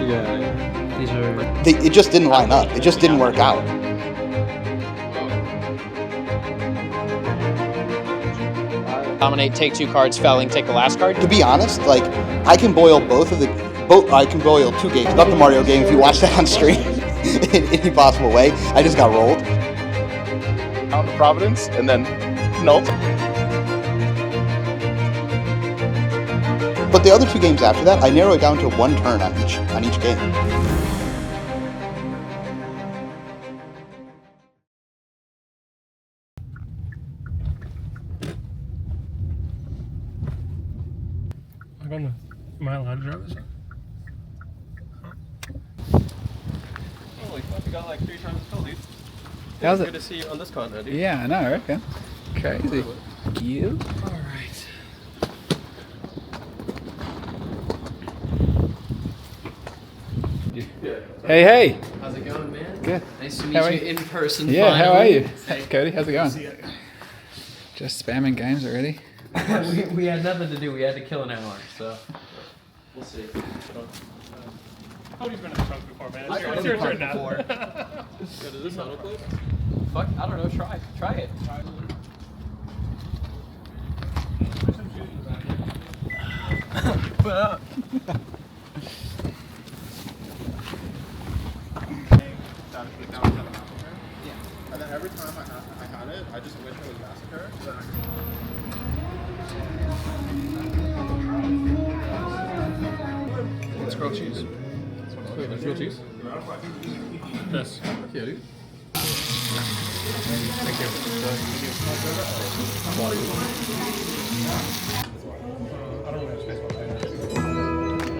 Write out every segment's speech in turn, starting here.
Yeah. These are. It just didn't line up. It just didn't work out. Dominate, take 2 cards, felling, take the last card. To be honest, like I can boil I can boil 2 games. Not the Mario game. If you watch that on stream, in any possible way, I just got rolled. Out of Providence, and then nope. But the other 2 games after that, I narrowed it down to 1 turn on each game. Am I allowed to drive this? Holy fuck, you got like 3 times as tall, dude. How's it? Good to see you on this continent, dude. Yeah, I know, I reckon. Crazy. You? Alright. Hey, hey! How's it going, man? Good. Nice to meet How are you you? in person. Yeah, finally. how are you? Hey. Cody, how's it going? Just spamming games already? we had nothing to do. We had to kill an hour, so we'll see. Cody's been in the trunk before, man. It's your turn now. Does this auto close? Fuck, I don't know. Try it. And then every time I had it, I just wish it was Massacre. It's grilled cheese. Wait, there's grilled cheese? This. Yeah, dude. Thank you. I don't really have space for that.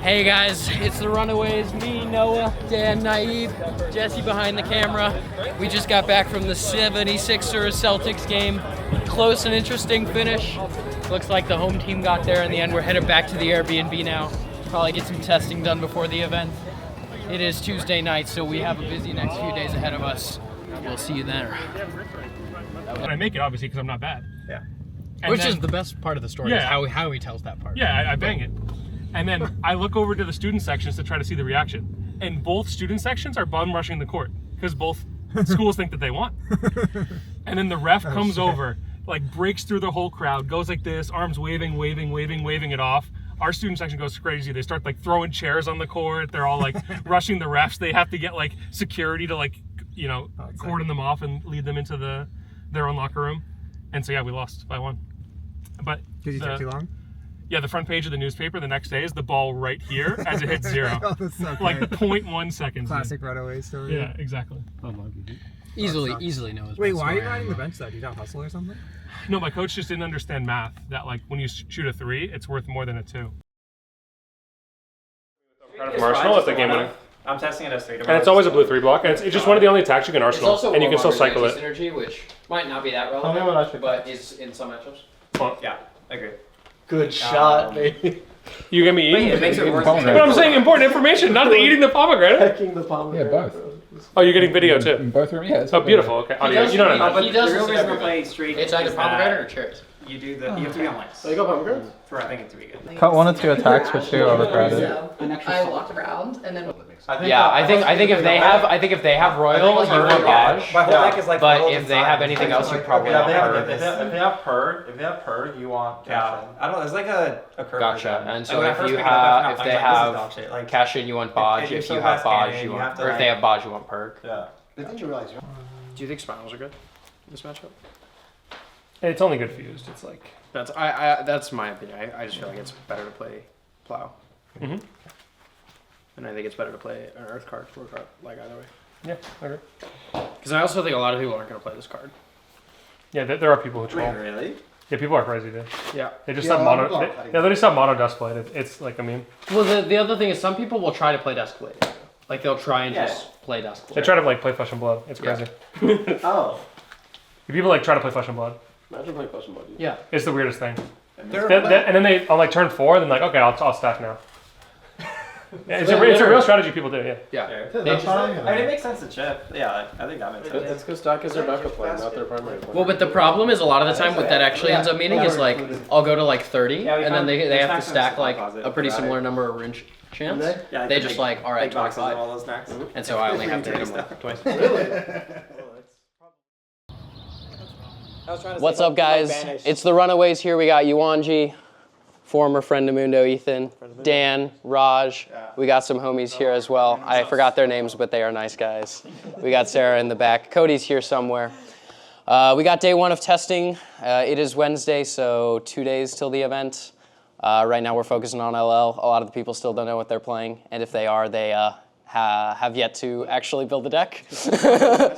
Hey guys, it's the Runaways. Me, Noah, Dan, Naive, Jesse behind the camera. We just got back from the 76ers Celtics game. Close and interesting finish. Looks like the home team got there in the end. We're headed back to the Airbnb now. Probably get some testing done before the event. It is Tuesday night, so we have a busy next few days ahead of us. We'll see you there. And I make it, obviously, because I'm not bad. Yeah. Which is the best part of the story, Yeah. is how he tells that part. Yeah, I bang it. And then I look over to the student sections to try to see the reaction. And both student sections are bum rushing the court because both schools think that they won. And then the ref comes over, like breaks through the whole crowd, goes like this, arms waving it off. Our student section goes crazy. They start like throwing chairs on the court. They're all like rushing the refs. They have to get like security to like, you know, cordon them off and lead them into their own locker room. And so yeah, we lost by 1. But Because you took too long? yeah, the front page of the newspaper the next day is the ball right here as it hits 0. Oh, that's so Like great. 0.1 seconds. Classic Runaways story. Yeah, exactly. Easily knows. Wait, what why are you story I riding am. the bench though? Do you not hustle or something? No, my coach just didn't understand math, that like when you shoot a 3, it's worth more than a 2. From Arsenal, it's the game winning. I'm testing it as 3 And it's always a blue 3 block, and it's just one of the only attacks you can It's Arsenal, also and you can still cycle it. Synergy, which might not be that Tell me what I relevant, should but is in some matchups. Yeah, I agree. Good shot, baby. You get me eating? Wait, it makes it worse. But I'm saying important information, not the eating the pomegranate. Pecking the pomegranate. Yeah, both. Oh, you're getting video too. In both rooms, yeah. Oh, beautiful. Okay, audio. You don't know. He does the real this reason we're every playing straight. It's either is pomegranate that or cherries. You do the. You have to be on lights. You go pomegranates? For I think it to be good. Cut 1 or 2 attacks for 2 overcrowded. I walked around and then Yeah, I think if they have royal, you want Baj. My whole deck is like. But rolled if they inside. have anything else, you probably Yeah, want if Purr. they have purr, you want cash. I don't know. There's like a curve. Gotcha. And so when I if first you picked it up, have, if I they was like, this is dog have shit. Like, cash in, you want Baj. you're If so you have fast Baj, cannon, you you want, have to, or if they like- have Baj, you want Perk. Yeah. Didn't you realize? Do you think Spinals are good in this matchup? It's only good fused. It's like. That's my opinion. I just feel like it's better to play Plow. Mm-hmm. And I think it's better to play an Earth card, Four card, like either way. Yeah, I agree. Because I also think a lot of people aren't going to play this card. Yeah, there are people who troll. Really? Yeah, people are crazy, dude. Yeah. They just Yeah, have a lot of mono. people are They just have mono desk blade. It's like a meme. Well, the other thing is some people will try to play Desk Blade. Like they'll try and just play Desk Blade. They try to like play Flesh and Blood. It's crazy. Oh. People like try to play Flesh and Blood. Imagine playing Flesh and Blood. Yeah. It's the weirdest thing. And And then they on like turn 4, then like okay, I'll stack now. Yeah, it's a real strategy people do. Yeah. Yeah. That's fine. I mean, it makes sense to chip. Yeah, I think that makes sense. It's because stack is their backup plan, not their primary plan. Well, but the problem is a lot of the time what that actually ends up meaning is like I'll go to like 30 Yeah, we and then found- they they have to stack stack like them a pretty opposite. similar number of rinse chance. Yeah, They the just big- like, all right, big boxes of 25. all those snacks. And so I only have to hit them like twice. What's up, guys? It's the Runaways here. We got Yuanji, former friend of Mundo, Ethan, Dan, Raj. We got some homies here as well. I forgot their names, but they are nice guys. We got Sarah in the back. Cody's here somewhere. We got day 1 of testing. It is Wednesday, so 2 days till the event. Right now we're focusing on LL. A lot of the people still don't know what they're playing, and if they are, they have yet to actually build the deck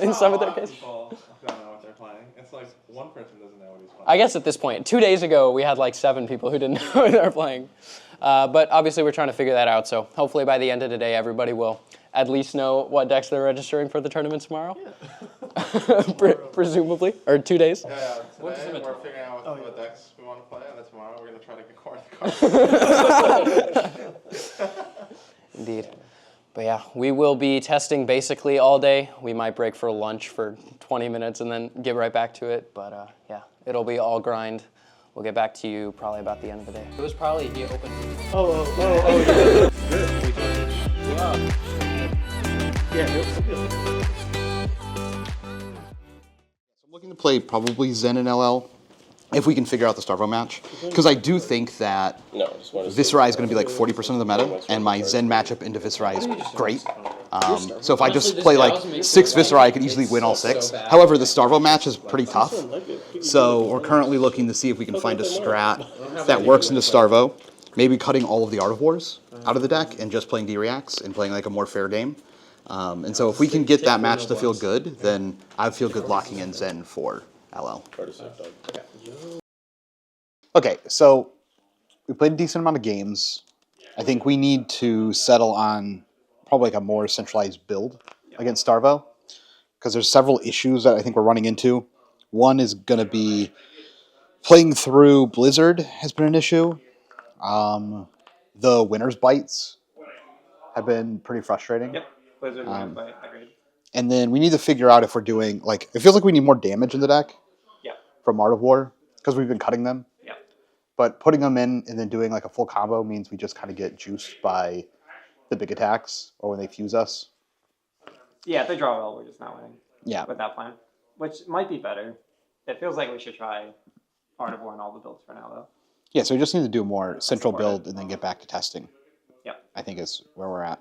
in some of their cases. People don't know what they're playing. It's like one person doesn't know what he's playing. I guess at this point, 2 days ago, we had like 7 people who didn't know what they were playing. But obviously, we're trying to figure that out. So hopefully by the end of the day, everybody will at least know what decks they're registering for the tournament tomorrow. Yeah. Presumably. Or 2 days. Yeah, today we're figuring out what decks we want to play, and then tomorrow we're going to try to get the cards. Indeed. But yeah, we will be testing basically all day. We might break for lunch for 20 minutes and then get right back to it. But yeah, it'll be all grind. We'll get back to you probably about the end of the day. It was probably the open. I'm looking to play probably Zen and LL if we can figure out the Starvo match. Because I do think that No, just want to Viserai is going to be like 40% of the meta, and my Zen matchup into Viserai is great. So if I just play like 6 Viserai, I could easily win all 6. However, the Starvo match is pretty tough. So we're currently looking to see if we can find a strat that works into Starvo. Maybe cutting all of the Art of Wars out of the deck and just playing D-Reacts and playing like a more fair game. And so if we can get that match to feel good, then I feel good locking in Zen for LL. Okay, so we played a decent amount of games. I think we need to settle on probably like a more centralized build against Starvo, because there's several issues that I think we're running into. One is going to be playing through Blizzard has been an issue. The winner's bites have been pretty frustrating. Yep. Blizzard wins by agreed. And then we need to figure out if we're doing, like, it feels like we need more damage in the deck Yep. from Art of War, because we've been cutting them. Yep. But putting them in and then doing like a full combo means we just kind of get juiced by the big attacks or when they fuse us. Yeah, if they draw well, we're just not winning. Yeah. With that plan, which might be better. It feels like we should try Art of War and all the builds for now, though. Yeah, so we just need to do a more central Support it. build and then get back to testing. Yep. I think is where we're at.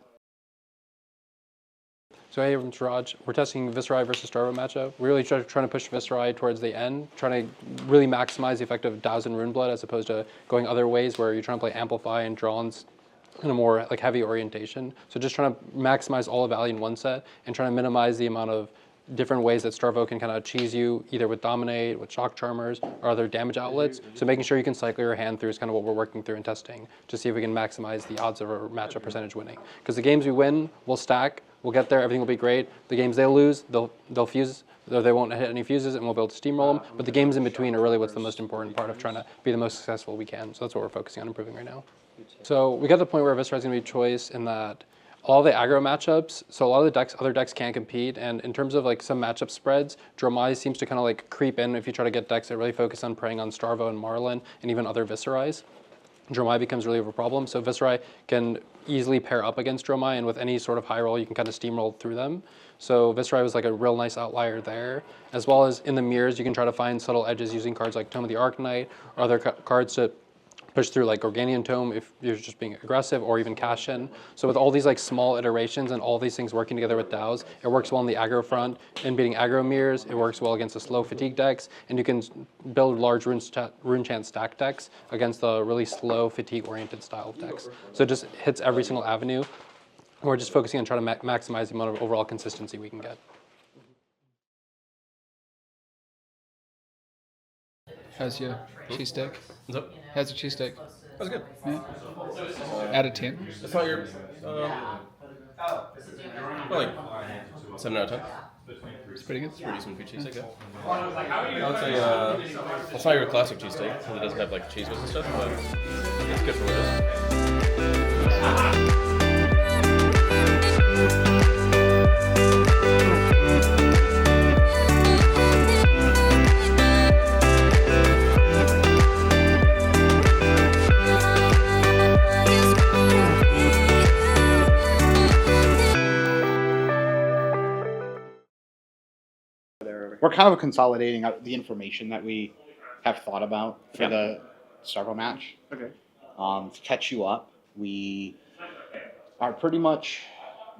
So hey, everyone's Raj. We're testing Viserai versus Starvo matchup. We're really trying to push Viserai towards the end, trying to really maximize the effect of Dows and Runeblood as opposed to going other ways where you're trying to play Amplify and Drawns in a more like heavy orientation. So just trying to maximize all the value in one set and trying to minimize the amount of different ways that Starvo can kind of cheese you, either with Dominate, with Shock Charmers, or other damage outlets. So making sure you can cycle your hand through is kind of what we're working through and testing to see if we can maximize the odds of a matchup percentage winning. Because the games we win, we'll stack, we'll get there, everything will be great. The games they lose, they'll fuse, or they won't hit any fuses, and we'll be able to steamroll them. But the games in between are really what's the most important part of trying to be the most successful we can. So that's what we're focusing on improving right now. So we got to the point where Viserai is going to be choice in that all the aggro matchups, so a lot of the decks, other decks can't compete, and in terms of like some matchup spreads, Dromai seems to kind of like creep in if you try to get decks that really focus on preying on Starvo and Marlin and even other Viserais. Dromai becomes really of a problem, so Viserai can easily pair up against Dromai, and with any sort of high roll, you can kind of steamroll through them. So Viserai was like a real nice outlier there, as well as in the mirrors, you can try to find subtle edges using cards like Tome of the Arcanite or other cards to push through like Organian Tome if you're just being aggressive, or even cash in. So with all these like small iterations and all these things working together with DAOs, it works well on the aggro front and beating aggro mirrors. It works well against the slow fatigue decks, and you can build large rune chant stack decks against the really slow fatigue oriented style of decks. So it just hits every single avenue. We're just focusing on trying to maximize the amount of overall consistency we can get. How's your cheesesteak? What's up? How's your cheesesteak? That was good. Yeah. Out of 10. It's not your. Like 7 out of 10. It's pretty good. Pretty decent for cheesesteak, yeah. I would say it's not your classic cheesesteak because it doesn't have like cheese whiz and stuff, but it's good for what it is. We're kind of consolidating out the information that we have thought about for the Starvo match. Okay. To catch you up, we are pretty much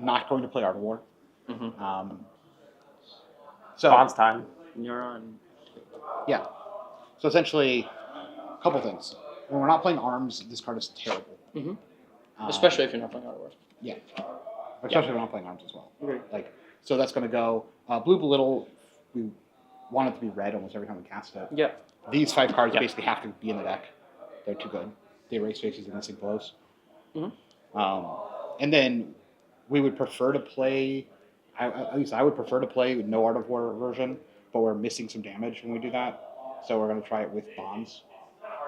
not going to play Art of War. So Bond's time. You're on. yeah. So essentially, a couple things. When we're not playing arms, this card is terrible. Especially if you're not playing Art of War. Yeah. Especially when we're not playing arms as well. Okay. Like, so that's going to go blue belittle. We want it to be red almost every time we cast it. Yeah. These 5 cards basically have to be in the deck. They're too good. They erase faces and missing blows. And then we would prefer to play, at least I would prefer to play with no Art of War version, but we're missing some damage when we do that. So we're going to try it with bonds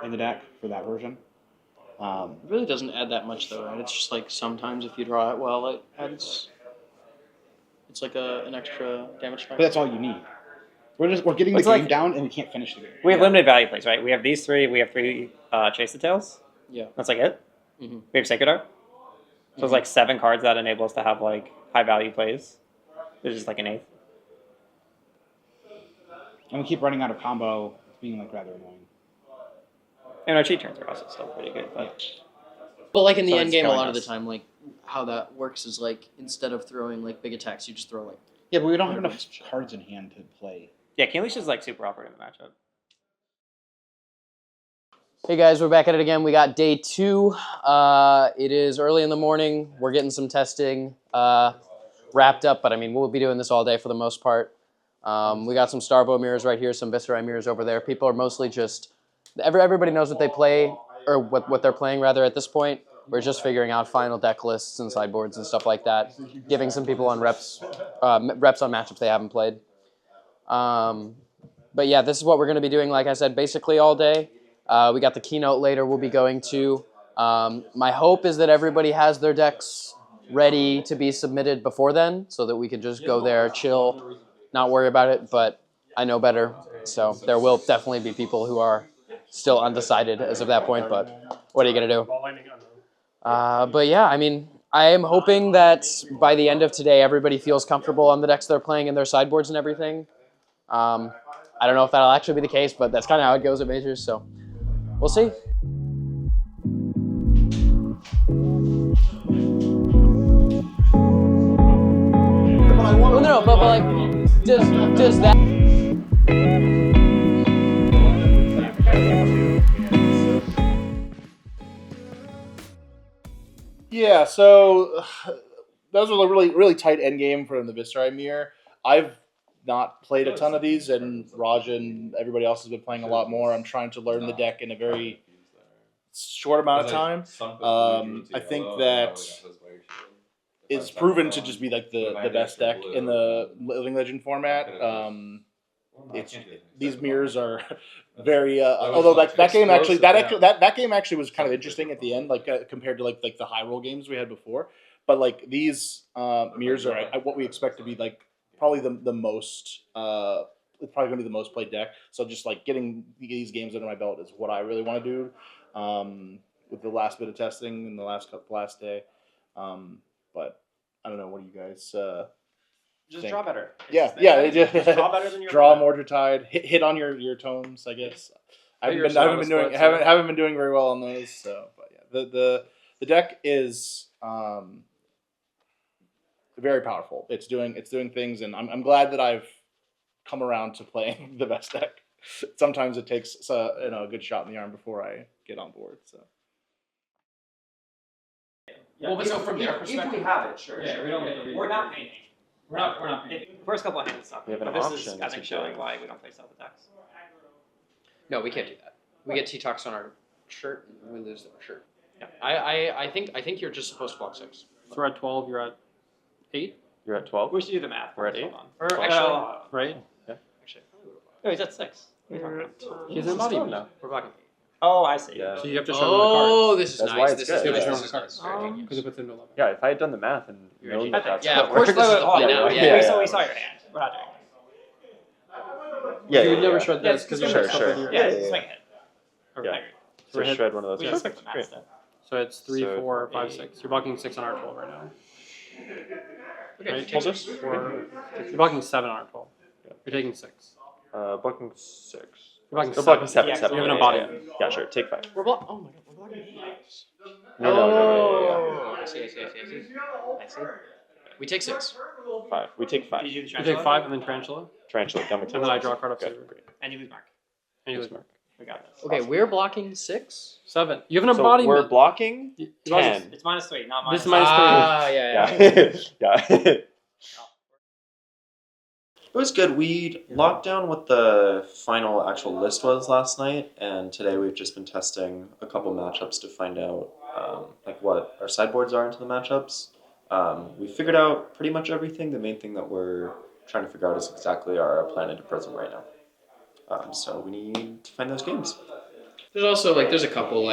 in the deck for that version. It really doesn't add that much though, right? It's just like sometimes if you draw it well, it adds. It's like an extra damage strike. But that's all you need. We're getting the game down and we can't finish the game. We have limited value plays, right? We have these 3. We have 3 Chase the Tails. Yeah. That's like it. We have Sacred Art. So it's like 7 cards that enable us to have like high value plays. There's just like an 8th. And we keep running out of combo. It's being like rather annoying. And our cheat turns are also still pretty good, but like in the So end it's game, a killing lot of the us. time, like how that works is like instead of throwing like big attacks, you just throw like. Yeah, but we don't have enough cards in hand to play. yeah, King Leash is like super awkward in the matchup. Hey guys, we're back at it again. We got day 2. It is early in the morning. We're getting some testing wrapped up, but I mean, we'll be doing this all day for the most part. We got some Starvo mirrors right here, some Viscerai mirrors over there. People are mostly just, everybody knows what they play, or what they're playing rather at this point. We're just figuring out final deck lists and sideboards and stuff like that, giving some people on reps on matchups they haven't played. But yeah, this is what we're going to be doing, like I said, basically all day. We got the keynote later we'll be going to. My hope is that everybody has their decks ready to be submitted before then so that we can just go there, chill, not worry about it, but I know better. So there will definitely be people who are still undecided as of that point, but what are you going to do? But yeah, I mean, I am hoping that by the end of today, everybody feels comfortable on the decks they're playing and their sideboards and everything. I don't know if that'll actually be the case, but that's kind of how it goes at majors, so we'll see. Well, no, but like, does that... Yeah, so that was a really tight end game for the Viscerai mirror. I've not played a ton of these, and Raj and everybody else has been playing a lot more. I'm trying to learn the deck in a very short amount of time. I think that it's proven to just be like the best deck in the Living Legend format. These mirrors are very although that game actually was kind of interesting at the end, like compared to like the high roll games we had before. But like these mirrors are what we expect to be like probably the most it's probably gonna be the most played deck. So just like getting these games under my belt is what I really want to do with the last bit of testing and the last day. But I don't know. What do you guys? Just think? draw better. Yeah. Just draw better than your draw opponent. Mordred, hit on your tomes, I guess. I your haven't been doing Saga haven't been doing very well on those. So, but yeah, the deck is very powerful. It's doing things, and I'm glad that I've come around to playing the best deck. Sometimes it takes a good shot in the arm before I get on board. So. Yeah, well, but so from their perspective, if we have it, sure. Yeah, we don't. We're not painting. We're not painting. First couple of hands suck. We have an but this option, is, I that's think, a showing good. why we don't play stealth attacks. No, we can't do that. We get T-Tox on our shirt, and we lose our shirt. Yeah. I think you're just supposed to block 6. So we're at 12. You're at 8. You're at 12. We should do the math. We're at Hold 8. on. Or actually, Right? actually, No, he's at 6. What are you talking about? He's an embodiment. now. we're blocking 8. Oh, I see. Yeah. So you have to show them the cards. Oh, this is That's nice. why it's This good. is You nice. have to This show is them nice. the cards. Because it puts into 11. Yeah, if I had done the math and known that that's Yeah, how of it course works. this is the play now. Yeah. We saw your hand. We're not doing Yeah, You would never yeah. shred Yeah, this because it's you're sure, stuck sure. with your. it. Yeah, just swing it. Yeah. So we're So hit- shred one of those. We just Perfect. took the Great. math stuff. So it's 3, So 4, 5, 8. 6. You're blocking 6 on our 12 right now. Okay, Right? take Hold 6. this. You're blocking 7 on our 12. You're taking 6. Blocking 6. You're blocking They're 7. blocking 7. Yeah, 7. you have an Yeah, embodiment. Yeah, sure. Take 5. We're blocking. Oh my god, we're blocking 8. No. I see. I see. We take 6. 5. We take 5. Did you do the You tarantula? take 5 and then Tarantula. Tarantula. Dummy And then I draw a card up to Good. you. Great. And you lose mark. And you lose mark. We got this. Okay, we're blocking 6. 7. You have an So embodiment. we're blocking You- you're blocking- 10. It's -3, not This minus. is -3. Yeah. Yeah. Yeah. It was good. We locked down what the final actual list was last night, and today we've just been testing a couple matchups to find out like what our sideboards are into the matchups. We figured out pretty much everything. The main thing that we're trying to figure out is exactly our plan into Prism right now. So we need to find those games. There's also there's a couple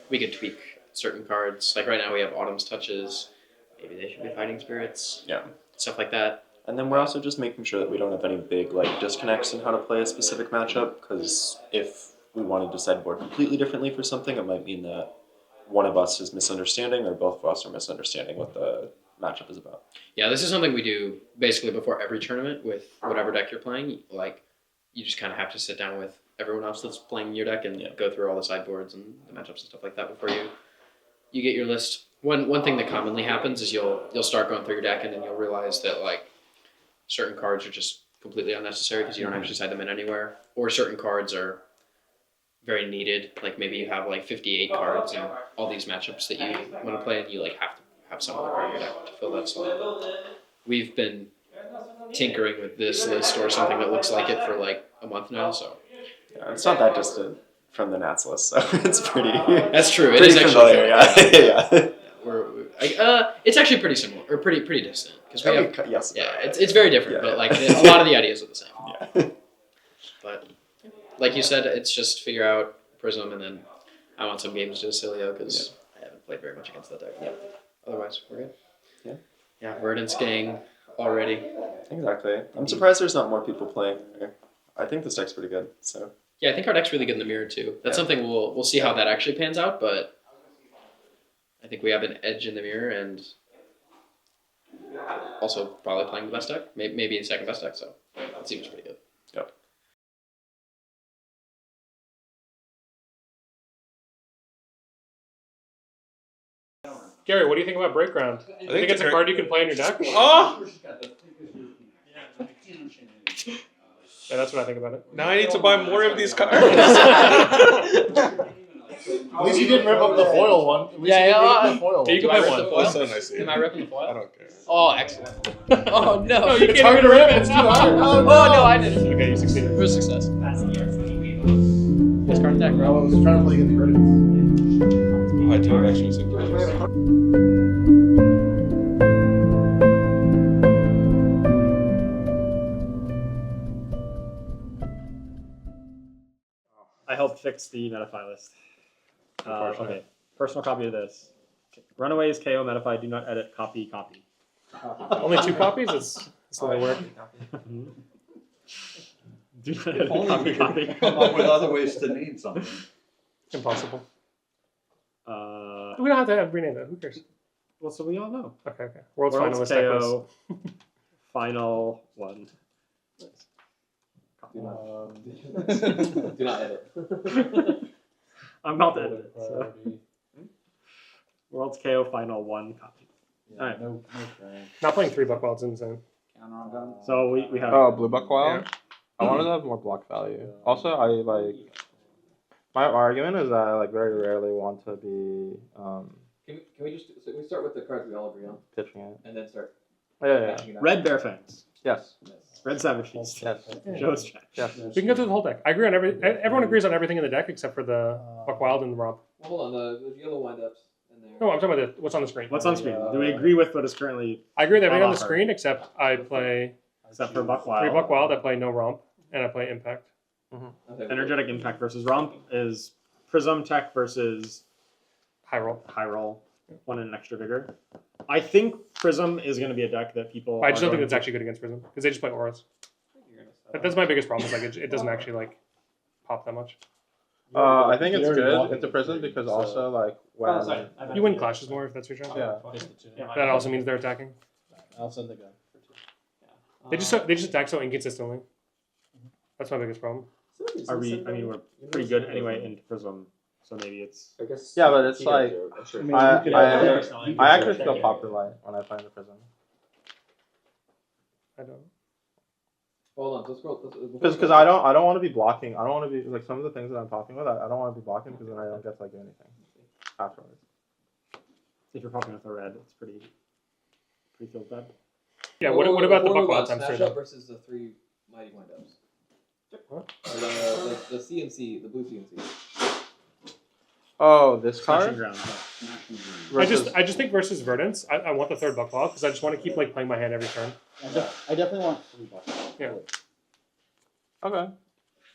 we could tweak certain cards. Like right now we have Autumn's Touches. Maybe they should be Fighting Spirits. Yeah. Stuff like that. And then we're also just making sure that we don't have any big disconnects in how to play a specific matchup, because if we wanted to sideboard completely differently for something, it might mean that one of us is misunderstanding or both of us are misunderstanding what the matchup is about. Yeah, this is something we do basically before every tournament with whatever deck you're playing. You just kind of have to sit down with everyone else that's playing your deck and go through all the sideboards and the matchups and stuff like that before you get your list. One thing that commonly happens is you'll start going through your deck and then you'll realize that certain cards are just completely unnecessary because you don't actually side them in anywhere, or certain cards are very needed. Like maybe you have 58 cards and all these matchups that you want to play, and you have to have some other card in your deck to fill that slot. We've been tinkering with this list or something that looks like it for a month now, so Yeah, it's not that distant from the Nats list, so it's pretty. that's true. It pretty is actually familiar, yeah. Yeah. it's actually pretty similar or pretty distant because we have Yes. yeah it's very different, Yeah. but a lot of the ideas are the same. Yeah. But like you said, it's just figure out Prism, and then I want some games to Cilio because I haven't played very much against that deck. Yeah. Otherwise, we're good. Yeah. Yeah, Verdant's gang already. Exactly. I'm surprised there's not more people playing. I think this deck's pretty good. So Yeah, I think our deck's really good in the mirror too. That's Yeah. something we'll see how that actually pans out, but I think we have an edge in the mirror and also probably playing the best deck, maybe the second best deck. So it seems pretty good. Yep. Gary, what do you think about Break Ground? I think it's a card you can play in your deck. Oh! Yeah, that's what I think about it. Now I need to buy more of these cards. At least you didn't rip up the foil one. At least Yeah, you didn't yeah, rip the foil You can one. play rip one. the foil? That's so nice of you. Am I ripping the foil? I don't care. Oh, excellent. Oh no! It's hard to rip. It's too hard. Oh no! Oh no, I did it. Okay, you succeeded. For success. This card deck, I bro. was trying to play against credits. Oh, I do actually think that. I helped fix the Metafy list. Okay, personal copy of this. Runaways, KO, Metafy, do not edit, copy. Only 2 copies? It's only work. Do not edit, copy. Come up with other ways to name something. Impossible. Uh, We don't have to rename it. Who cares? well, so we all know. Okay. World's World's finalist deck list. KO, final one. Do not edit. I'm about to edit it. So. World's KO, final one copy. All right. No Not playing 3 Buckwild's insane. counter on gun. So we have. Oh, Blue Buckwild? I wanted to have more block value. Also, my argument is that I very rarely want to be Can we start with the cards we all agree on, pitching it. and then start Yeah. matching it up? Red Bear Fangs. Yes. Red Savage Feast. Yes. Joe's check. Yes. We can go through the whole deck. I agree on everyone agrees on everything in the deck except for the Buck Wild and the Romp. Well, hold on, the yellow windups in there. No, I'm talking about what's on the screen. What's on screen? Do we agree with what is currently? I agree with everything on the offer? screen except I play Except for Buck Wild. 3 Buck Wild, I play no Romp, and I play Impact. Energetic Impact versus Romp is Prism Tech versus High Roll. High Roll. One in extra vigor. I think Prism is going to be a deck that people. I just don't think going it's actually good against Prism because they just play auras. That's my biggest problem. Is like it doesn't actually like pop that much. I think it's good into Prison because also like when You win clashes more if that's your turn. Yeah. That also means they're attacking. I'll send the gun for 2. They just attack so inconsistently. That's my biggest problem. Are we? I mean, we're pretty good anyway into Prism, so maybe it's. Yeah, but it's like I actually feel popular when I play in the Prison. I don't. Hold on, let's go. Because I don't want to be blocking. I don't want to be like some of the things that I'm talking about. I don't want to be blocking because then I don't get to like do anything afterwards. If you're popping with a red, it's pretty filled bad. Yeah. What about the Buck Wild times Smash 3? up versus the 3 mighty windups. What? Or the CNC, the blue CNC. Oh, this Smashing card. ground. I just think versus Verdance, I want the 3rd Buck Wild because I just want to keep like playing my hand every turn. I definitely want 3 bucks. Yeah. Okay.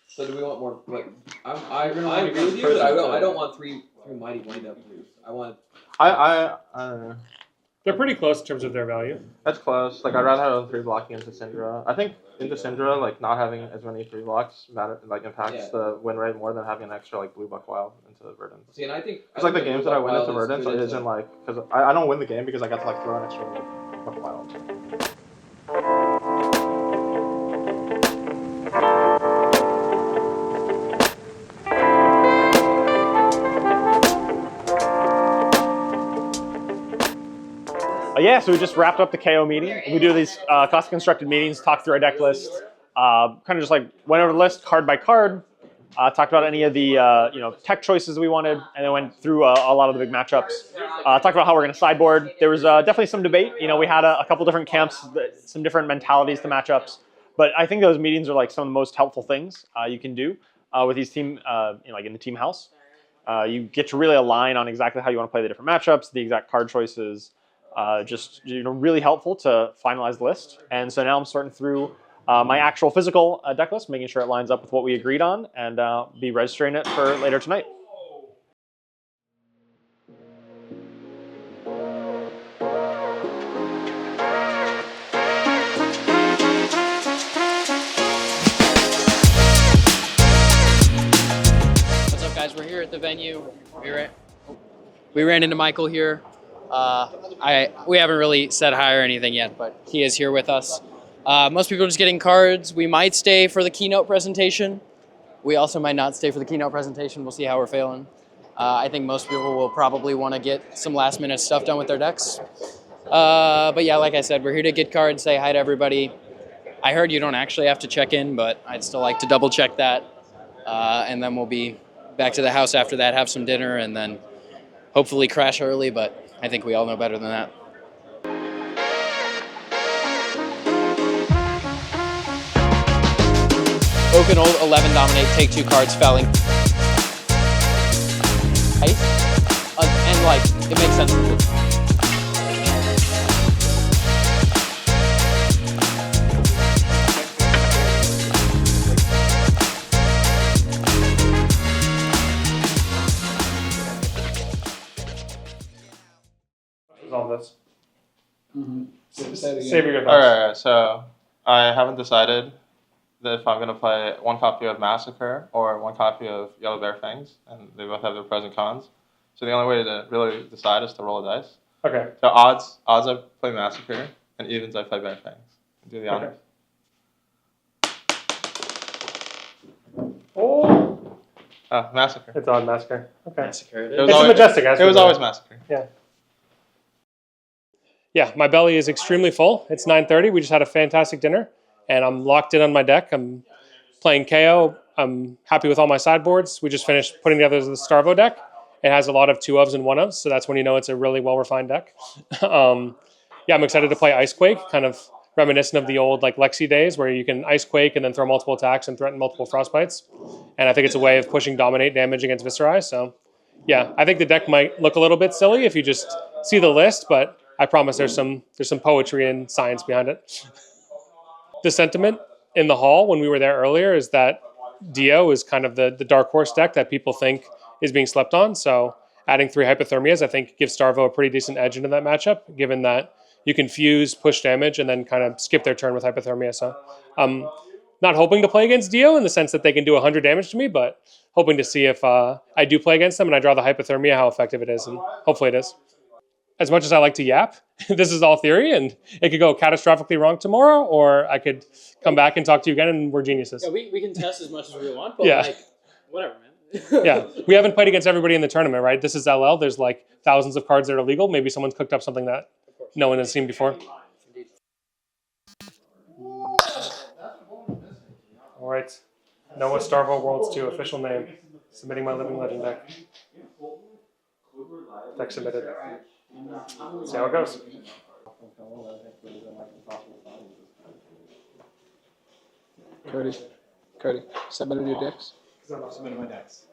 So do we want more? Like, I agree with you, but I don't want three mighty windup blues. I want. I don't know. They're pretty close in terms of their value. That's close. Like I'd rather have 3 blocking into Syndra. I think into Syndra, like not having as many 3 blocks impacts the win rate more than having an extra like blue Buck Wild into Verdance. See, and I think it's like the games that I win into Verdance, it isn't like because I don't win the game because I got to like throw an extra Buck Wild. Yeah, so we just wrapped up the KO meeting. We do these classic constructed meetings, talk through our deck list, kind of just like went over the list card by card, talked about any of the tech choices we wanted, and then went through a lot of the big matchups. Talked about how we're going to sideboard. There was definitely some debate. We had a couple different camps, some different mentalities to matchups, but I think those meetings are like some of the most helpful things you can do with these team, like in the team house. You get to really align on exactly how you want to play the different matchups, the exact card choices. Just really helpful to finalize the list. And so now I'm sorting through my actual physical deck list, making sure it lines up with what we agreed on, and be registering it for later tonight. What's up, guys? We're here at the venue. We ran into Michael here. We haven't really said hi or anything yet, but he is here with us. Most people are just getting cards. We might stay for the keynote presentation. We also might not stay for the keynote presentation. We'll see how we're feeling. I think most people will probably want to get some last minute stuff done with their decks. But yeah, like I said, we're here to get cards, say hi to everybody. I heard you don't actually have to check in, but I'd still like to double check that. And then we'll be back to the house after that, have some dinner, and then hopefully crash early, but I think we all know better than that. Oak and Old, 11 dominate, take 2 cards, felling. Ice? And like, it makes sense. Resolve this. Save your thoughts. Alright, so I haven't decided if I'm gonna play 1 copy of Massacre or 1 copy of Yellow Bear Fangs, and they both have their pros and cons. So the only way to really decide is to roll a dice. Okay. So odds I play Massacre, and evens I play Bear Fangs. Do the honors. Oh, Massacre. it's on Massacre. Okay. Massacre. It was It's always, a majestic. it was always Massacre. Yeah. Yeah, my belly is extremely full. It's 9:30. We just had a fantastic dinner, and I'm locked in on my deck. I'm playing KO. I'm happy with all my sideboards. We just finished putting together the Starvo deck. It has a lot of 2-ofs and 1-ofs, so that's when you know it's a really well-refined deck. Yeah, I'm excited to play Icequake, kind of reminiscent of the old like Lexi days where you can Ice Quake and then throw multiple attacks and threaten multiple Frostbites. And I think it's a way of pushing Dominate damage against Viscerai. So yeah, I think the deck might look a little bit silly if you just see the list, but I promise there's some poetry and science behind it. The sentiment in the hall when we were there earlier is that Dio is kind of the dark horse deck that people think is being slept on. So adding 3 Hypothermias, I think, gives Starvo a pretty decent edge into that matchup, given that you can fuse, push damage, and then kind of skip their turn with Hypothermia. So I'm not hoping to play against Dio in the sense that they can do 100 damage to me, but hoping to see if I do play against them and I draw the Hypothermia, how effective it is, and hopefully it is. As much as I like to yap, this is all theory, and it could go catastrophically wrong tomorrow, or I could come back and talk to you again, and we're geniuses. Yeah, we can test as much as we want, but Yeah. like, whatever, man. Yeah, we haven't played against everybody in the tournament, right? This is LL. There's like thousands of cards that are legal. Maybe someone's cooked up something that no one has seen before. All right, Noah Starvo Worlds 2, official name. Submitting my Living Legend deck. Deck submitted. See how it goes. Cody, submitted your decks? I've submitted my decks.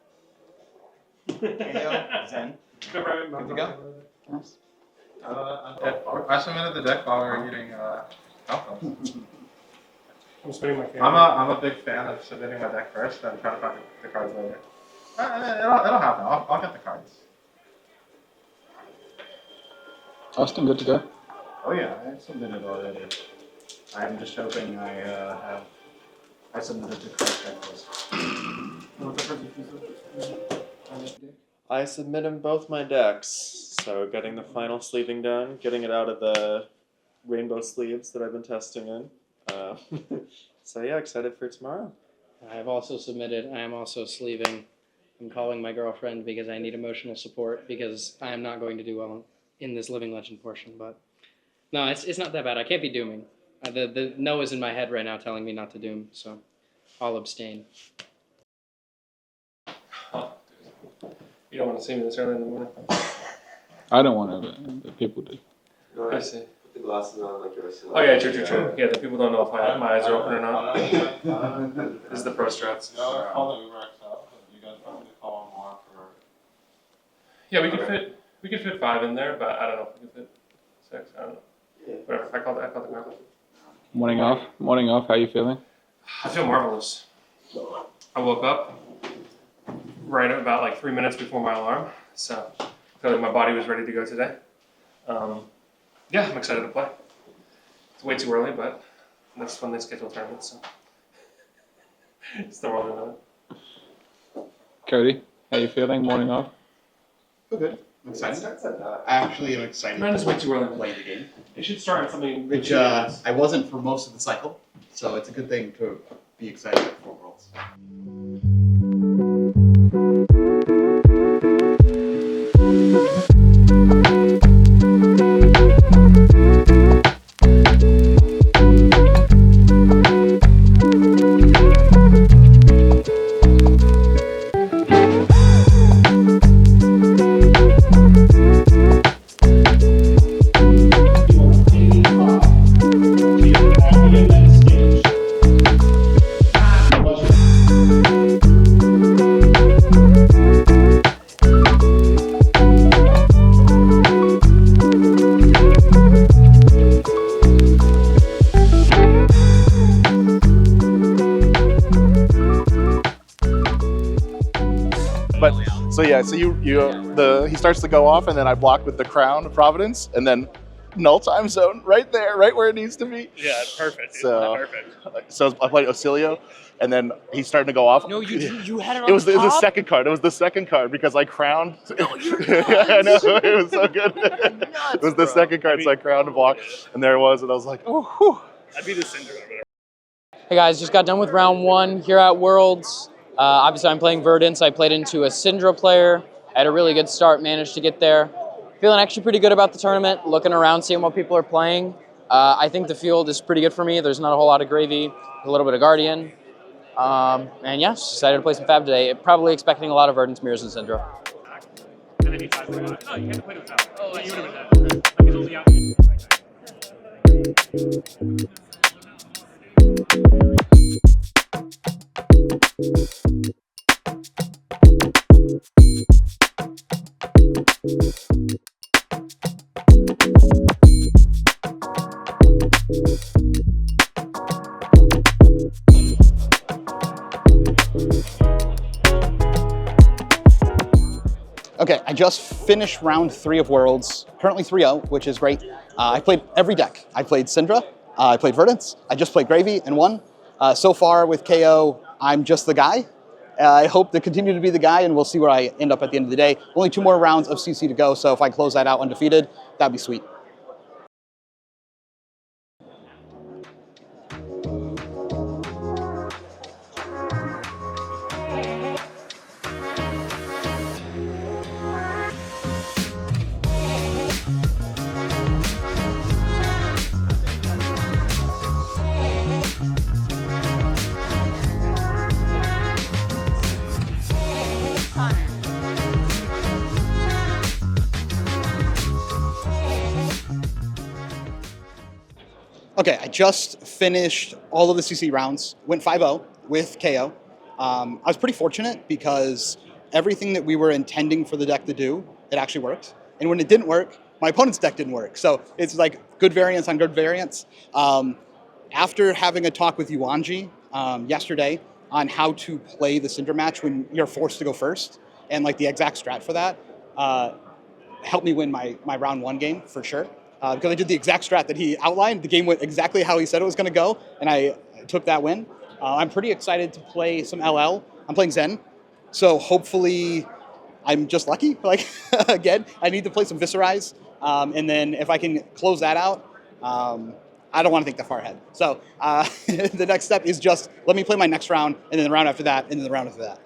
Zen. Good to go? Nice. I submitted the deck while we were eating alcohol. I'm spinning my camera. I'm a big fan of submitting my deck first, then trying to find the cards later. It'll happen. I'll get the cards. Austin, good to go? Oh yeah, I submitted already. I'm just hoping I submitted the correct checklist. I submitted both my decks, so getting the final sleeving done, getting it out of the rainbow sleeves that I've been testing in. So yeah, excited for tomorrow. I've also submitted. I am also sleeving. I'm calling my girlfriend because I need emotional support because I am not going to do well in this Living Legend portion. But no, it's not that bad. I can't be dooming. The no is in my head right now telling me not to doom, so I'll abstain. You don't want to see me this early in the morning. I don't want to, but people do. I see. Put the glasses on like you're Oh yeah, true. Yeah, the people don't know if my eyes are open or not. This is the pro strats. Yeah, we could fit 5 in there, but I don't know if we could fit 6. I don't know. Whatever. I called the card. Morning off. How you feeling? I feel marvelous. I woke up right about like 3 minutes before my alarm, so I feel like my body was ready to go today. Yeah, I'm excited to play. It's way too early, but that's when they schedule tournaments, so it's the world of it. Cody, how you feeling? Morning off. Feel good. I'm excited. I actually am excited. Man, it's way too early to play the game. It should start at something. Which I wasn't for most of the cycle, so it's a good thing to be excited for Worlds. He starts to go off, and then I block with the Crown of Providence, and then null time zone right there, right where it needs to be. Yeah, perfect. So I played Ocilio, and then he's starting to go off. No, you had it on It was top? the second card. It was the second card because I crowned. No, I know, it was so good. It was the second card, so I crowned a block, and there it was, and I was like, oh, whew. I'd be the Cinder. Hey guys, just got done with round 1 here at Worlds. Obviously I'm playing Verdance. I played into a Syndra player. I had a really good start, managed to get there. Feeling actually pretty good about the tournament, looking around, seeing what people are playing. I think the field is pretty good for me. There's not a whole lot of gravy, a little bit of Guardian. And yeah, just excited to play some Fab today. Probably expecting a lot of Verdance, Mirrors, and Syndra. And then he ties the guy. No, you had to play it without. Oh, you would have been dead. Like, he's only out. Okay, I just finished round 3 of Worlds, currently 3-0, which is great. I played every deck. I played Syndra, I played Verdance, I just played Gravy and won. So far with KO, I'm just the guy. I hope to continue to be the guy, and we'll see where I end up at the end of the day. Only 2 more rounds of CC to go, so if I close that out undefeated, that'd be sweet. Okay, I just finished all of the CC rounds, went 5-0 with KO. I was pretty fortunate because everything that we were intending for the deck to do, it actually worked. And when it didn't work, my opponent's deck didn't work. So it's like good variance on good variance. After having a talk with Yuanji yesterday on how to play the Syndra match when you're forced to go first, and like the exact strat for that, helped me win my round 1 game for sure. Because I did the exact strat that he outlined. The game went exactly how he said it was going to go, and I took that win. I'm pretty excited to play some LL. I'm playing Zen, so hopefully I'm just lucky. Like, again, I need to play some Viscerize, and then if I can close that out, I don't want to think that far ahead. So the next step is just let me play my next round, and then the round after that, and then the round after that.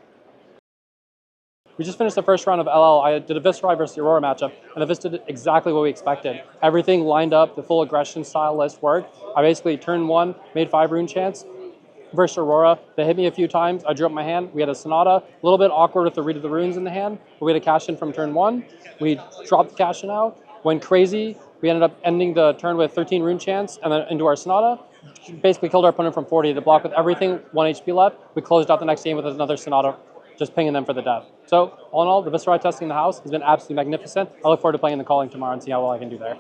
We just finished the first round of LL. I did a Viscerai versus Aurora matchup, and the Vis did exactly what we expected. Everything lined up, the full aggression style list worked. I basically turned 1, made 5 rune chance versus Aurora. They hit me a few times. I drew up my hand. We had a Sonata, a little bit awkward with the read of the runes in the hand, but we had a cash in from turn 1. We dropped the cash in out, went crazy. We ended up ending the turn with 13 rune chance and then into our Sonata. Basically killed our opponent from 40 to block with everything, 1 HP left. We closed out the next game with another Sonata, just pinging them for the death. So all in all, the Viscerai testing in the house has been absolutely magnificent. I look forward to playing the calling tomorrow and see how well I can do there.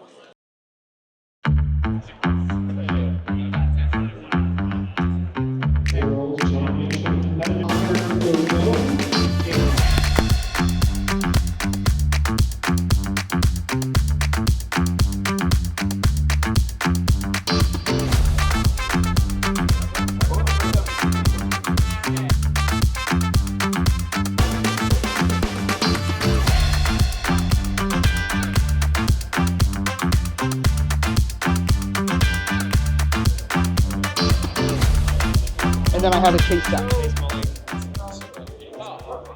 And then I have a chase deck.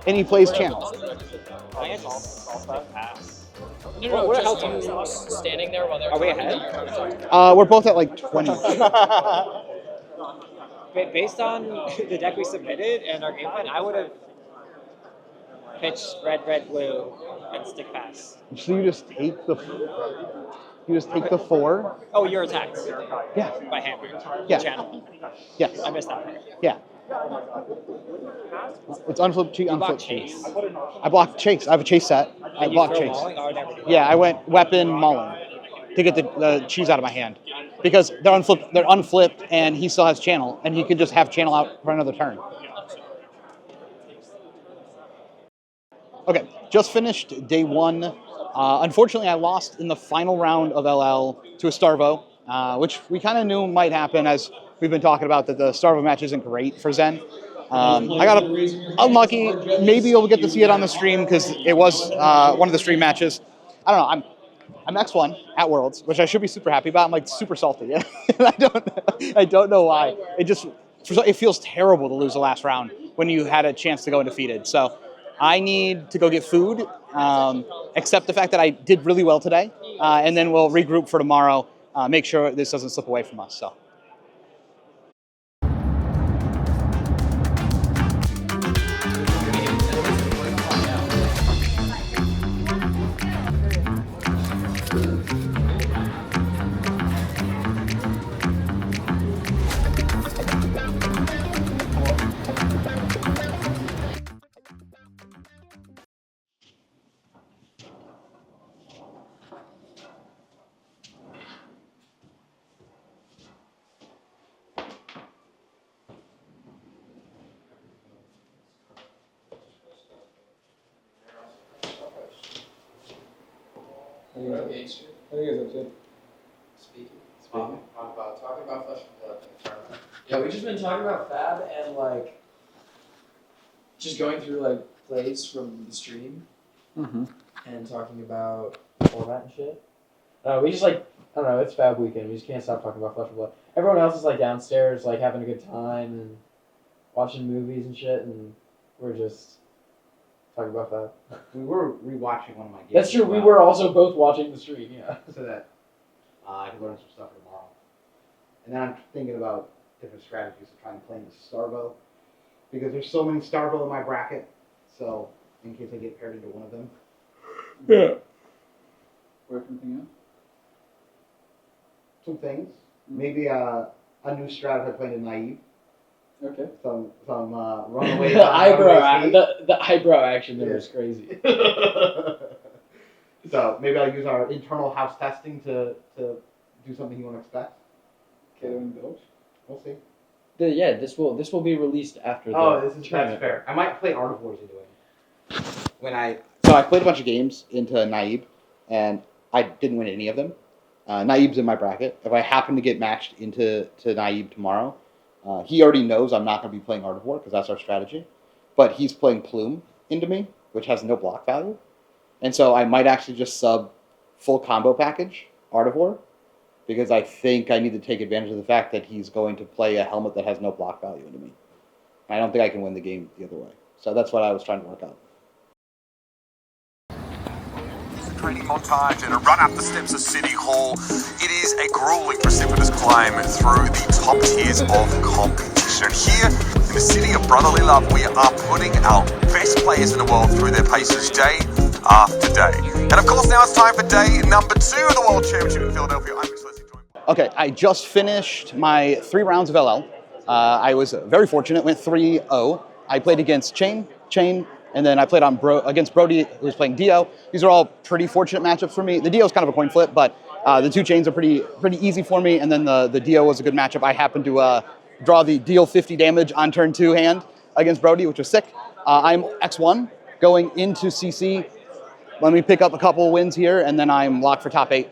And he plays channel. I guess just pass. No, just you standing there while they're. Are we ahead? We're both at like 20. Based on the deck we submitted and our game plan, I would have pitched red, blue, and stick pass. So you just take the 4? Oh, you're attacked. Yeah. By hand. Yeah. Channel. Yes. I missed that part. Yeah. It's unflip cheat, You unflip block cheat. chase. I blocked chase. I have a chase set. I blocked chase. Mauling? I would never do that. Yeah, I went weapon mauling to get the cheese out of my hand because they're unflipped, and he still has channel, and he could just have channel out for another turn. Okay, just finished day 1. Unfortunately, I lost in the final round of LL to a Starvo, which we kind of knew might happen as we've been talking about that the Starvo match isn't great for Zen. I got unlucky. Maybe you'll get to see it on the stream because it was one of the stream matches. I don't know. I'm X1 at Worlds, which I should be super happy about. I'm like super salty. I don't know why. It feels terrible to lose the last round when you had a chance to go undefeated. So I need to go get food, accept the fact that I did really well today, and then we'll regroup for tomorrow, make sure this doesn't slip away from us. So. I think it was up to. Speaking. Talking about Flesh and Blood in the tournament. Yeah, we've just been talking about Fab and like just going through like plays from the stream and talking about format and shit. We just like I don't know, it's Fab weekend. We just can't stop talking about Flesh and Blood. Everyone else is like downstairs, like having a good time and watching movies and shit, and we're just talking about Fab. We were rewatching one of my games. That's true. We were also both watching the stream, yeah. So that I can learn some stuff for tomorrow. And then I'm thinking about different strategies to try and play into Starvo, because there's so many Starvo in my bracket. So in case I get paired into one of them. Yeah. Work anything out? Some things. Maybe a new strat if I play into Naive. Okay. Some Runaways. The eyebrow action there is crazy. So maybe I'll use our internal house testing to do something you won't expect. Kato and Bilge? We'll see. This will be released after the that's tournament. fair. I might play Art of Wars into it. So I played a bunch of games into Naib, and I didn't win any of them. Naib's in my bracket. If I happen to get matched into Naib tomorrow, he already knows I'm not going to be playing Art of War because that's our strategy. But he's playing Plume into me, which has no block value. And so I might actually just sub full combo package Art of War, because I think I need to take advantage of the fact that he's going to play a helmet that has no block value into me. I don't think I can win the game the other way. So that's what I was trying to work out. Training montage and a run up the steps of City Hall. It is a grueling, precipitous climb through the top tiers of competition. Here in the city of brotherly love, we are putting our best players in the world through their paces day after day. And of course, now it's time for day number 2 of the World Championship in Philadelphia. I'm Mitch Leslie. Okay, I just finished my 3 rounds of LL. I was very fortunate, went 3-0. I played against Chain, and then I played against Brody, who was playing Dio. These are all pretty fortunate matchups for me. The Dio's kind of a coin flip, but the 2 Chains are pretty easy for me, and then the Dio was a good matchup. I happened to draw the deal 50 damage on turn 2 hand against Brody, which was sick. I'm X1 going into CC. Let me pick up a couple wins here, and then I'm locked for top 8.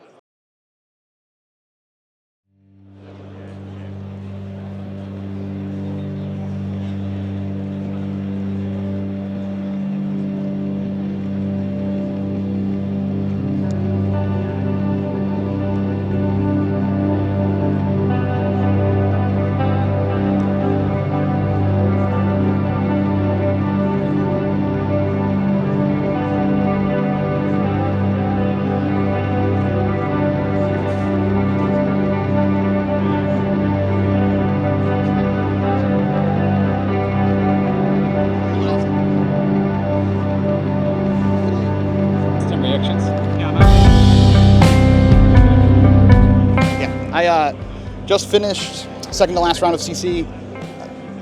I just finished second to last round of CC.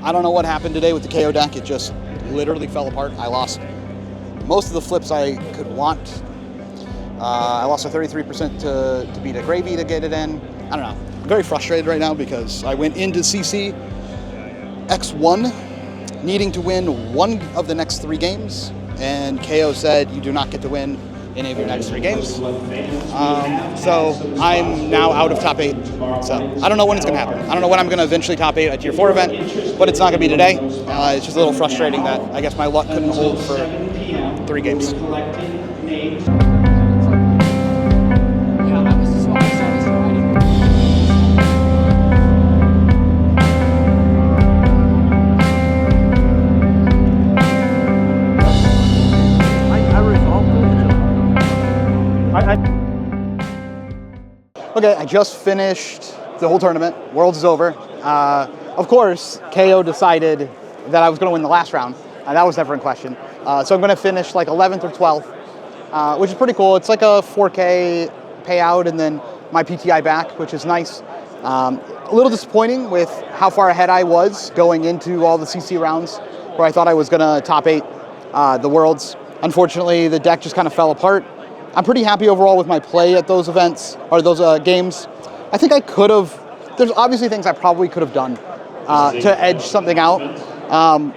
I don't know what happened today with the KO deck. It just literally fell apart. I lost most of the flips I could want. I lost a 33% to beat a Gravy to get it in. I don't know. I'm very frustrated right now because I went into CC X1 needing to win 1 of the next 3 games, and KO said you do not get to win any of your next 3 games. So I'm now out of top 8. So I don't know when it's going to happen. I don't know when I'm going to eventually top 8 at Tier 4 event, but it's not going to be today. It's just a little frustrating that I guess my luck couldn't hold for 3 games. Okay, I just finished the whole tournament. Worlds is over. Of course, KO decided that I was going to win the last round. That was never in question. So I'm going to finish like 11th or 12th, which is pretty cool. It's like a 4K payout and then my PTI back, which is nice. A little disappointing with how far ahead I was going into all the CC rounds, where I thought I was going to top 8 the Worlds. Unfortunately, the deck just kind of fell apart. I'm pretty happy overall with my play at those events, or those games. I think I could have, there's obviously things I probably could have done to edge something out,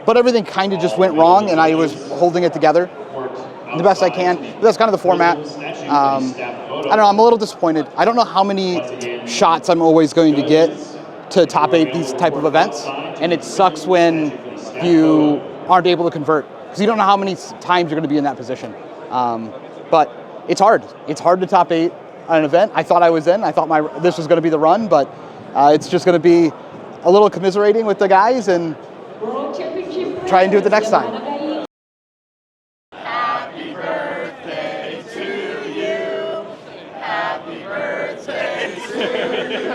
but everything kind of just went wrong and I was holding it together the best I can. That's kind of the format. don't know, I'm a little disappointed. I don't know how many shots I'm always going to get to top 8 these type of events, and it sucks when you aren't able to convert because you don't know how many times you're going to be in that position. But it's hard. It's hard to top 8 on an event. I thought I was in. I thought this was going to be the run, but it's just going to be a little commiserating with the guys and try and do it the next time. Happy birthday to you. Happy birthday to you.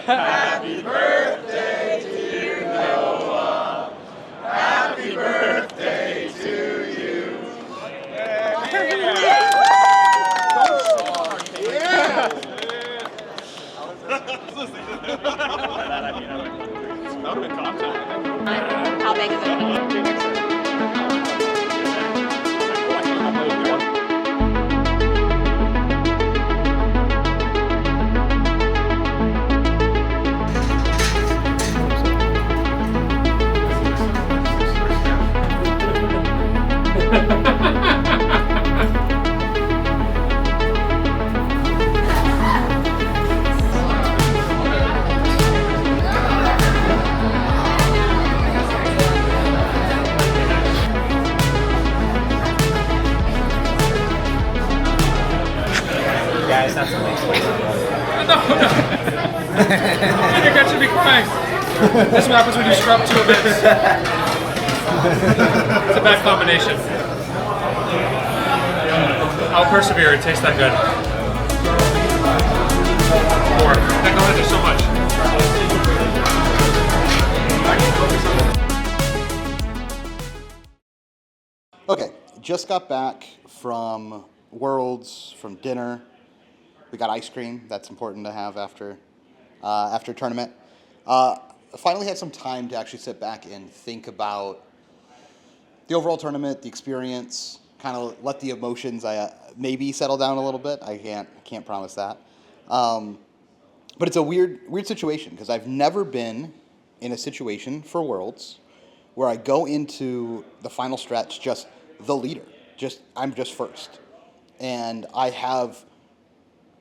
Happy birthday to you, Noah. Happy birthday to you. How big is it? Guys, that's amazing. No. I think I should be crying. This is what happens when you scrub 2 events. It's a bad combination. I'll persevere. It tastes that good. More. Thank you so much. Okay, just got back from Worlds, from dinner. We got ice cream. That's important to have after tournament. Finally had some time to actually sit back and think about the overall tournament, the experience, kind of let the emotions maybe settle down a little bit. I can't promise that. But it's a weird situation because I've never been in a situation for Worlds where I go into the final stretch just the leader. I'm just first. And I have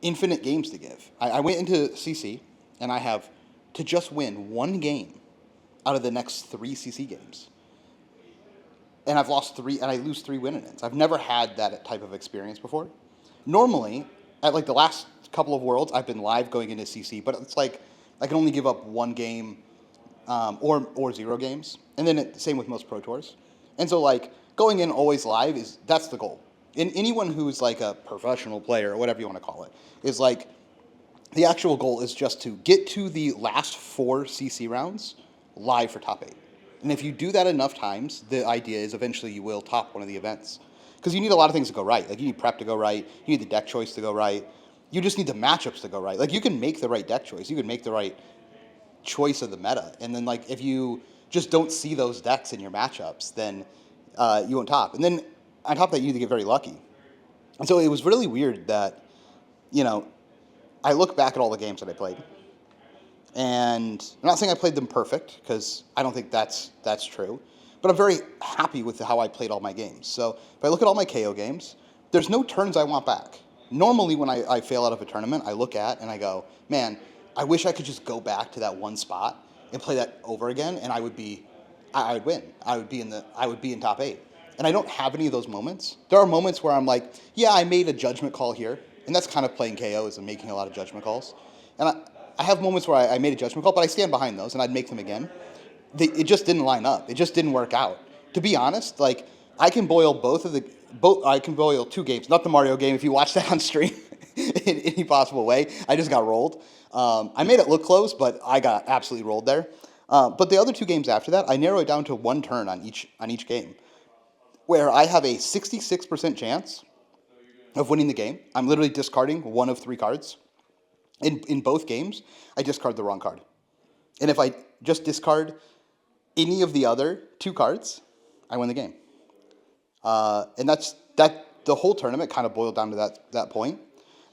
infinite games to give. I went into CC, and I have to just win 1 game out of the next 3 CC games. And I've lost 3, and I lose 3 win-ins. I've never had that type of experience before. Normally, at like the last couple of Worlds, I've been live going into CC, but it's like I can only give up 1 game or 0 games. And then same with most Pro Tours. And so like going in always live that's the goal. And anyone who's like a professional player or whatever you want to call it is like the actual goal is just to get to the last 4 CC rounds live for top 8. And if you do that enough times, the idea is eventually you will top one of the events. Because you need a lot of things to go right. Like you need prep to go right, you need the deck choice to go right, you just need the matchups to go right. Like you can make the right deck choice, you can make the right choice of the meta, and then like if you just don't see those decks in your matchups, then you won't top. And then on top of that, you need to get very lucky. And so it was really weird that, I look back at all the games that I played, and I'm not saying I played them perfect, because I don't think that's true, but I'm very happy with how I played all my games. So if I look at all my KO games, there's no turns I want back. Normally when I fail out of a tournament, I look at and I go, man, I wish I could just go back to that one spot and play that over again, and I would win. I would be in top 8. And I don't have any of those moments. There are moments where I'm like, yeah, I made a judgment call here, and that's kind of playing KO, is I'm making a lot of judgment calls. And I have moments where I made a judgment call, but I stand behind those, and I'd make them again. It just didn't line up. It just didn't work out. To be honest, like I can boil I can boil 2 games, not the Mario game. If you watch that on stream in any possible way, I just got rolled. I made it look close, but I got absolutely rolled there. But the other 2 games after that, I narrow it down to 1 turn on each game, where I have a 66% chance of winning the game. I'm literally discarding 1 of 3 cards. In both games, I discard the wrong card. And if I just discard any of the other 2 cards, I win the game. And the whole tournament kind of boiled down to that point.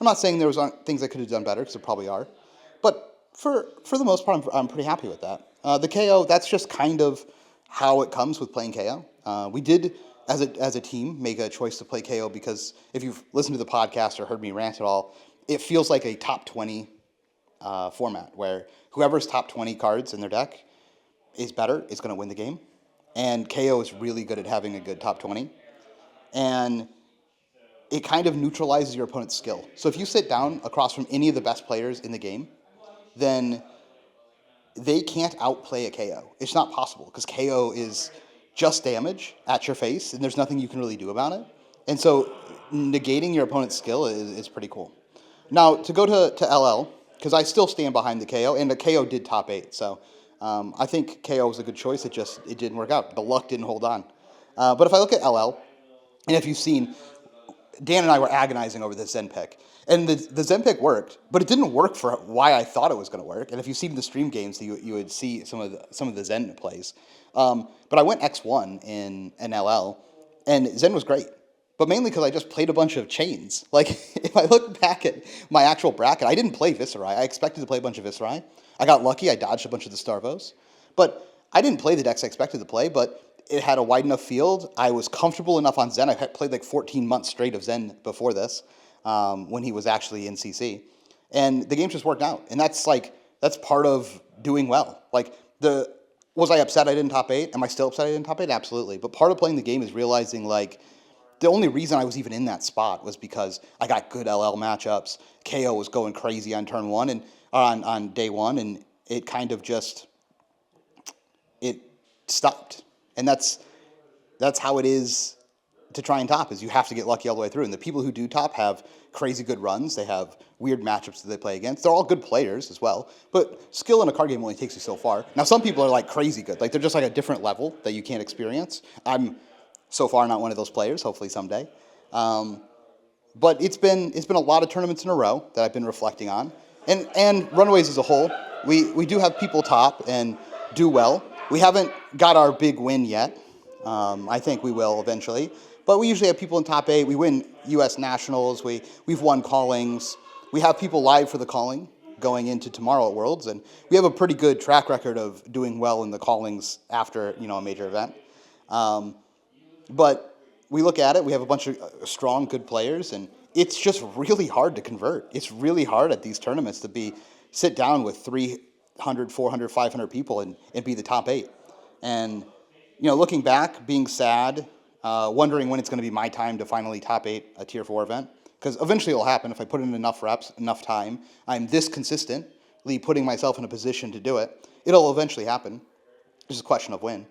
I'm not saying there aren't things I could have done better, because there probably are. But for the most part, I'm pretty happy with that. The KO, that's just kind of how it comes with playing KO. We did as a team, make a choice to play KO because if you've listened to the podcast or heard me rant at all, it feels like a top 20 format where whoever's top 20 cards in their deck is better is going to win the game. And KO is really good at having a good top 20. And it kind of neutralizes your opponent's skill. So if you sit down across from any of the best players in the game, then they can't outplay a KO. It's not possible because KO is just damage at your face, and there's nothing you can really do about it. And so negating your opponent's skill is pretty cool. Now, to go to LL, because I still stand behind the KO, and the KO did top 8, so I think KO was a good choice. It didn't work out. The luck didn't hold on. But if I look at LL, and if you've seen, Dan and I were agonizing over the Zen pick. And the Zen pick worked, but it didn't work for why I thought it was going to work. And if you've seen the stream games, you would see some of the Zen plays. But I went X1 in LL, and Zen was great. But mainly because I just played a bunch of chains. Like, if I look back at my actual bracket, I didn't play Viscerai. I expected to play a bunch of Viscerai. I got lucky. I dodged a bunch of the Starvos. But I didn't play the decks I expected to play, but it had a wide enough field. I was comfortable enough on Zen. I had played like 14 months straight of Zen before this, when he was actually in CC. And the game just worked out. And that's part of doing well. Like, was I upset I didn't top 8? Am I still upset I didn't top 8? Absolutely. But part of playing the game is realizing, like, the only reason I was even in that spot was because I got good LL matchups. KO was going crazy on turn 1 and on day 1, and it kind of just it stopped. And that's how it is to try and top, is you have to get lucky all the way through. And the people who do top have crazy good runs. They have weird matchups that they play against. They're all good players as well. But skill in a card game only takes you so far. Now, some people are like crazy good. Like, they're just like a different level that you can't experience. I'm so far not one of those players, hopefully someday. But it's been a lot of tournaments in a row that I've been reflecting on. And Runaways as a whole, we do have people top and do well. We haven't got our big win yet. I think we will eventually. But we usually have people in top 8. We win U.S. Nationals. We've won callings. We have people live for the calling going into tomorrow at Worlds. And we have a pretty good track record of doing well in the callings after, a major event. But we look at it, we have a bunch of strong, good players, and it's just really hard to convert. It's really hard at these tournaments to sit down with 300, 400, 500 people and be the top 8. And, looking back, being sad, wondering when it's going to be my time to finally top 8 a tier 4 event, because eventually it'll happen if I put in enough reps, enough time. I'm this consistently putting myself in a position to do it. It'll eventually happen. It's just a question of when.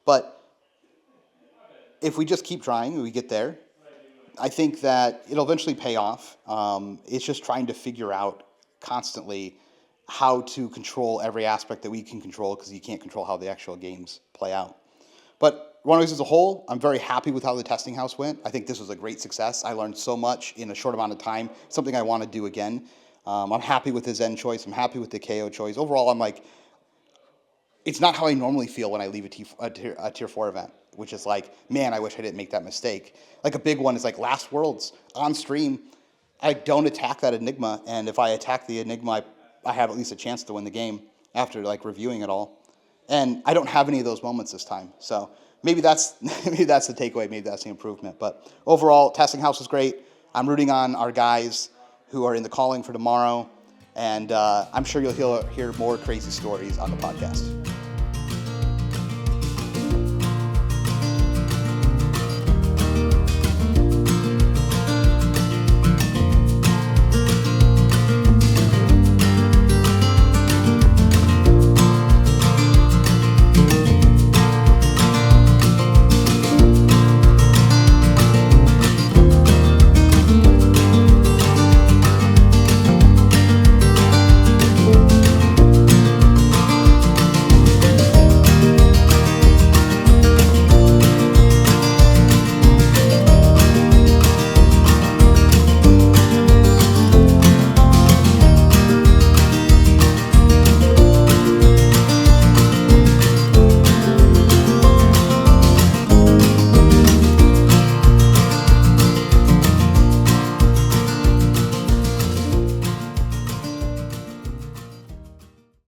But if we just keep trying, we get there. I think that it'll eventually pay off. It's just trying to figure out constantly how to control every aspect that we can control, because you can't control how the actual games play out. But Runaways as a whole, I'm very happy with how the testing house went. I think this was a great success. I learned so much in a short amount of time, something I want to do again. I'm happy with the Zen choice. I'm happy with the KO choice. Overall, I'm like, it's not how I normally feel when I leave a tier 4 event, which is like, man, I wish I didn't make that mistake. Like, a big one is like last Worlds on stream. I don't attack that Enigma, and if I attack the Enigma, I have at least a chance to win the game after like reviewing it all. And I don't have any of those moments this time. So maybe that's the takeaway. Maybe that's the improvement. But overall, testing house was great. I'm rooting on our guys who are in the calling for tomorrow, and I'm sure you'll hear more crazy stories on the podcast.